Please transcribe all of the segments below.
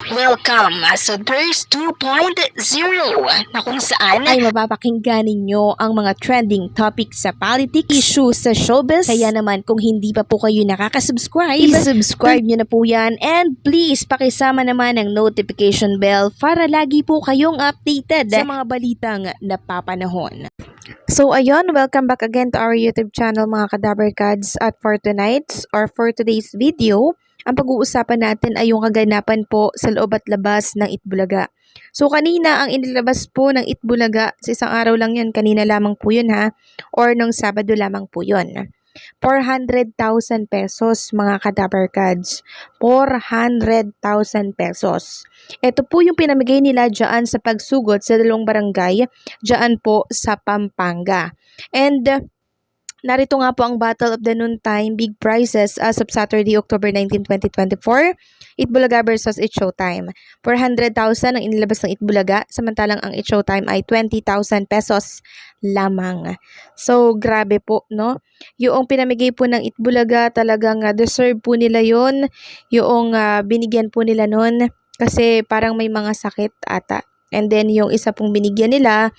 Welcome sa Thirst 2.0 na kung saan ay mapapakinggan ninyo ang mga trending topics sa politics, issues sa showbiz. Kaya naman kung hindi pa po kayo nakaka-subscribe, i-subscribe nyo na po yan. And please, pakisama naman ang notification bell para lagi po kayong updated sa mga balitang napapanahon. So ayun, welcome back again to our YouTube channel mga Kadaver Kads. At for today's video, ang pag-uusapan natin ay yung kaganapan po sa loob at labas ng Itbulaga. So kanina ang inilabas po ng Itbulaga, sa isang araw lang yun, kanina lamang po yun ha, or nung Sabado lamang po yun. 400,000 pesos mga Kadaver Kads. 400,000 pesos. Ito po yung pinamigay nila dyan sa pagsugod sa dalawang barangay dyan po sa Pampanga. And narito nga po ang Battle of the Noontime Big Prizes as of Saturday, October 19, 2024. Itbulaga versus It's Showtime. 400,000 ang inilabas ng Itbulaga, samantalang ang It's Showtime ay 20,000 pesos lamang. So, grabe po, no? Yung pinamigay po ng Itbulaga, talagang deserve po nila yon. Yung binigyan po nila nun, kasi parang may mga sakit ata. And then, yung isa pong binigyan nila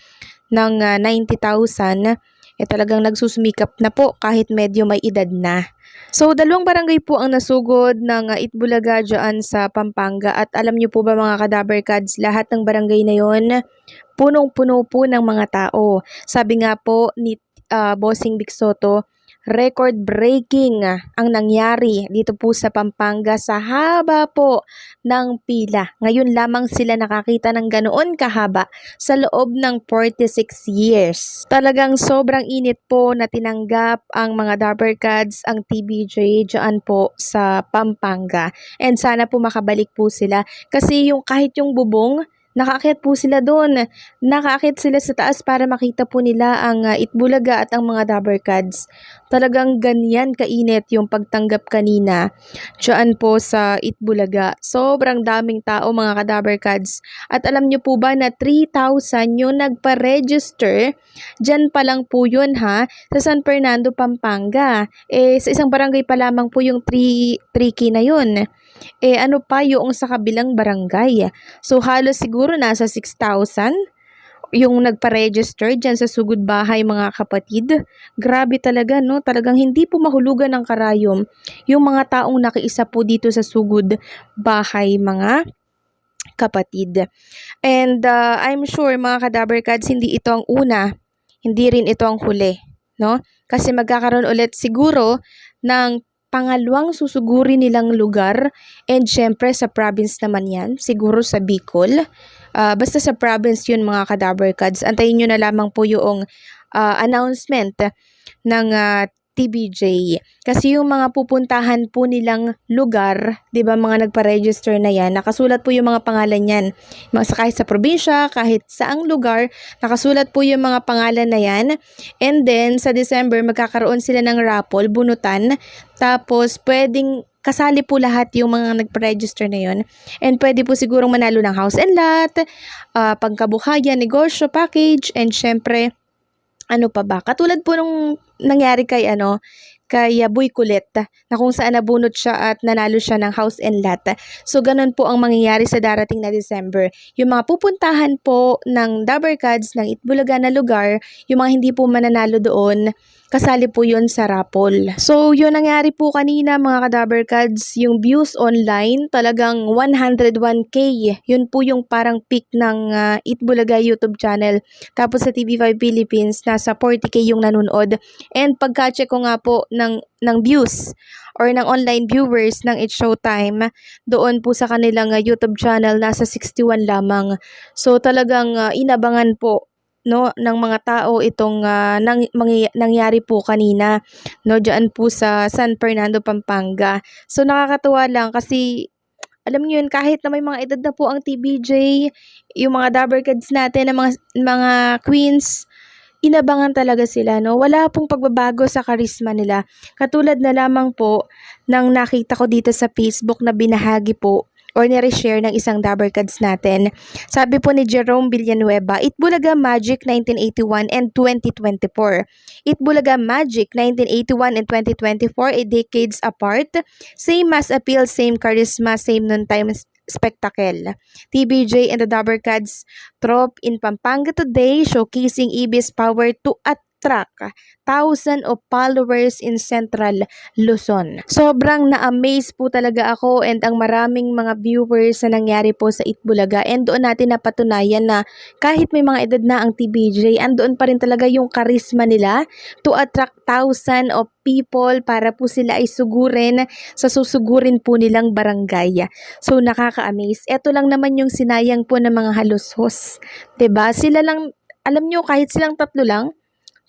ng 90,000, talagang nagsusumikap na po kahit medyo may edad na. So, dalawang barangay po ang nasugod ng Itbulaga dyan sa Pampanga. At alam niyo po ba mga Kadaver Kads, lahat ng barangay na yon punong-puno po ng mga tao. Sabi nga po ni Bossing Vic Soto, record-breaking ang nangyari dito po sa Pampanga sa haba po ng pila. Ngayon lamang sila nakakita ng ganoon kahaba sa loob ng 46 years. Talagang sobrang init po na tinanggap ang mga Daber Kads, ang TBJ dyan po sa Pampanga. And sana po makabalik po sila kasi yung kahit yung bubong, nakaakyat po sila doon. Nakaakyat sila sa taas para makita po nila ang Itbulaga at ang mga Daber Kads. Talagang ganyan kainit yung pagtanggap kanina dyan po sa Itbulaga. Sobrang daming tao mga Kadaver Kads. At alam nyo po ba na 3,000 yung nagpa-register? Dyan pa lang po yun ha, sa San Fernando, Pampanga. Sa isang barangay pa lamang po yung 3K na yun. Ano pa yung sa kabilang barangay? So halos siguro nasa 6,000 yung nagpa-register dyan sa sugod bahay mga kapatid. Grabe talaga no, talagang hindi po mahulugan ng karayom yung mga taong nakiisa po dito sa sugod bahay mga kapatid. And I'm sure mga Kadaver Kads, hindi ito ang una, hindi rin ito ang huli, no? Kasi magkakaroon ulit siguro ng pangalawang susuguri nilang lugar, and syempre sa province naman yan, siguro sa Bicol. Basta sa province yun mga Kadaver Kads. Antayin nyo na lamang po yung announcement ng TBJ. Kasi yung mga pupuntahan po nilang lugar, 'di ba, mga nagpa-register na yan, nakasulat po yung mga pangalan yan. Kahit sa probinsya, kahit saang lugar, nakasulat po yung mga pangalan na yan. And then sa December magkakaroon sila ng raffle, bunutan. Tapos pwedeng kasali po lahat yung mga nagpa-register na yon. And pwede po sigurong manalo ng house and lot, pangkabuhayan, negosyo, package, and syempre ano pa ba? Katulad po nung nangyari kay Boy Kulit, na kung saan nabunot siya at nanalo siya ng house and lot. So ganun po ang mangyayari sa darating na December. Yung mga pupuntahan po ng Daber Kads ng Itbulaga na lugar, yung mga hindi po mananalo doon, kasali po yun sa raffle. So yun nangyari po kanina mga Kadaver Kads, yung views online talagang 101k. Yun po yung parang peak ng Itbulaga YouTube channel. Tapos sa TV5 Philippines nasa 40k yung nanonood. And pagka-check ko nga po ng views or ng online viewers ng It's Showtime, doon po sa kanilang YouTube channel nasa 61 lamang. So talagang inabangan po no ng mga tao itong nangyari po kanina no diyan po sa San Fernando, Pampanga. So nakakatuwa lang kasi alam niyo yun, kahit na may mga edad na po ang TBJ, yung mga Daber Kads natin, ng mga queens, inabangan talaga sila, no? Wala pong pagbabago sa karisma nila. Katulad na lamang po nang nakita ko dito sa Facebook na binahagi po or nire-share ng isang Daber Kads natin. Sabi po ni Jerome Villanueva, Itbulaga Magic 1981 and 2024. Itbulaga Magic 1981 and 2024, decades apart. Same mass appeal, same charisma, same noontime spectacle. TBJ and the Dabbercats trop in Pampanga today, showcasing EB's power to attract thousands of followers in Central Luzon. Sobrang na-amaze po talaga ako and ang maraming mga viewers na nangyari po sa Itbulaga, and doon natin napatunayan na kahit may mga edad na ang TBJ, andoon pa rin talaga yung charisma nila to attract thousands of people para po sila ay sugurin sa susugurin po nilang barangay. So nakaka-amaze. Ito lang naman yung sinayang po ng mga halushos. 'Di ba? Sila lang, alam nyo, kahit silang tatlo lang,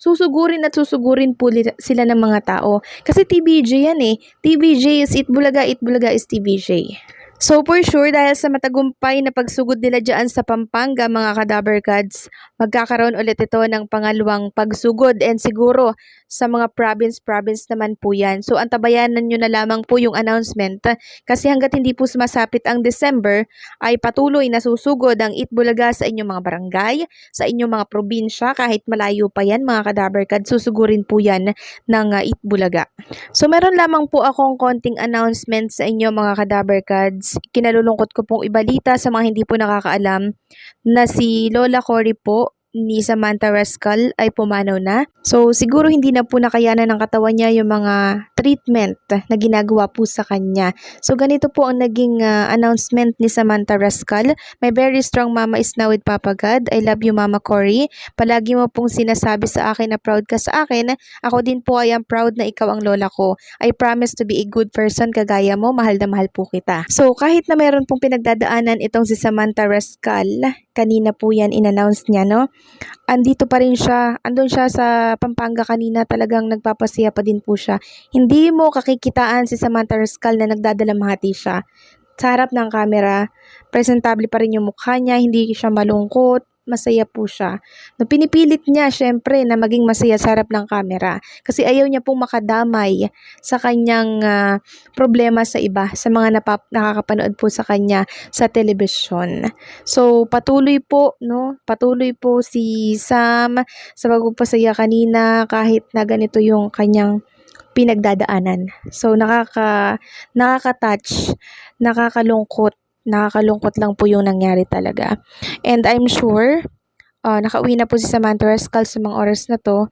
susugurin at susugurin po sila ng mga tao. Kasi TBJ yan eh. TBJ is Itbulaga, Itbulaga is TBJ. So for sure, dahil sa matagumpay na pagsugod nila dyan sa Pampanga, mga Kadabbercads, magkakaroon ulit ito ng pangalawang pagsugod, and siguro sa mga province naman po yan. So antabayanan nyo na lamang po yung announcement, kasi hanggat hindi po sumasapit ang December, ay patuloy na susugod ang Itbulaga sa inyong mga barangay, sa inyong mga probinsya, kahit malayo pa yan mga Kadabbercads, susugurin po yan ng Itbulaga. So meron lamang po akong konting announcement sa inyo mga Kadabbercads. Kinalulungkot ko pong ibalita sa mga hindi po nakakaalam na si Lola Cory po ni Samantha Rascal ay pumanaw na. So siguro hindi na po nakayanan ng katawan niya yung mga treatment na ginagawa po sa kanya. So ganito po ang naging announcement ni Samantha Rascal. My very strong mama is now with Papa God. I love you, Mama Cory. Palagi mo pong sinasabi sa akin na proud ka sa akin. Ako din po ay am proud na ikaw ang lola ko. I promise to be a good person kagaya mo. Mahal na mahal po kita. So kahit na mayroon pong pinagdadaanan itong si Samantha Rascal, kanina po yan in-announce niya, no? Andito pa rin siya. Andun siya sa Pampanga kanina. Talagang nagpapasaya pa din po siya. Hindi mo kakikitaan si Samantha Rascal na nagdadalamhati siya. Sa harap ng camera, presentable pa rin yung mukha niya. Hindi siya malungkot. Masaya po siya. No, pinipilit niya syempre na maging masaya sa harap ng camera. Kasi ayaw niya pong makadamay sa kanyang problema sa iba. Sa mga nakakapanood po sa kanya sa telebisyon. So patuloy po, no? Patuloy po si Sam sa pagpapasaya kanina kahit na ganito yung kanyang pinagdadaanan. So nakaka-touch, nakakalungkot lang po yung nangyari talaga. And I'm sure, nakauwi na po si Samantha Rascal sa mga oras na to,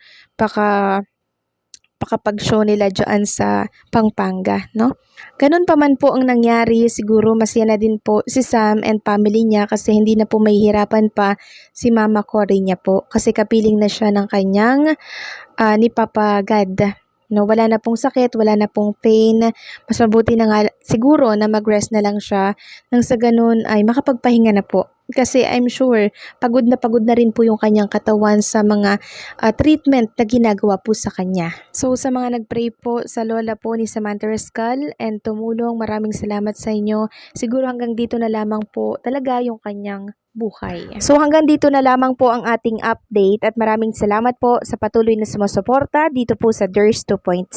pakapag-show nila dyan sa Pampanga, no? Ganun pa man po ang nangyari, siguro masaya na din po si Sam and family niya kasi hindi na po mahihirapan pa si Mama Cory niya po kasi kapiling na siya ng kanyang ni Papa God. No, wala na pong sakit, wala na pong pain. Mas mabuti na nga siguro na mag-rest na lang siya nang sa ganun ay makapagpahinga na po. Kasi I'm sure pagod na rin po yung kanyang katawan sa mga treatment na ginagawa po sa kanya. So sa mga nagpray po sa lola po ni Samantha Rascal and tumulong, maraming salamat sa inyo. Siguro hanggang dito na lamang po talaga yung kanyang buhay. So hanggang dito na lamang po ang ating update at maraming salamat po sa patuloy na sumusuporta dito po sa DIRS 2.0.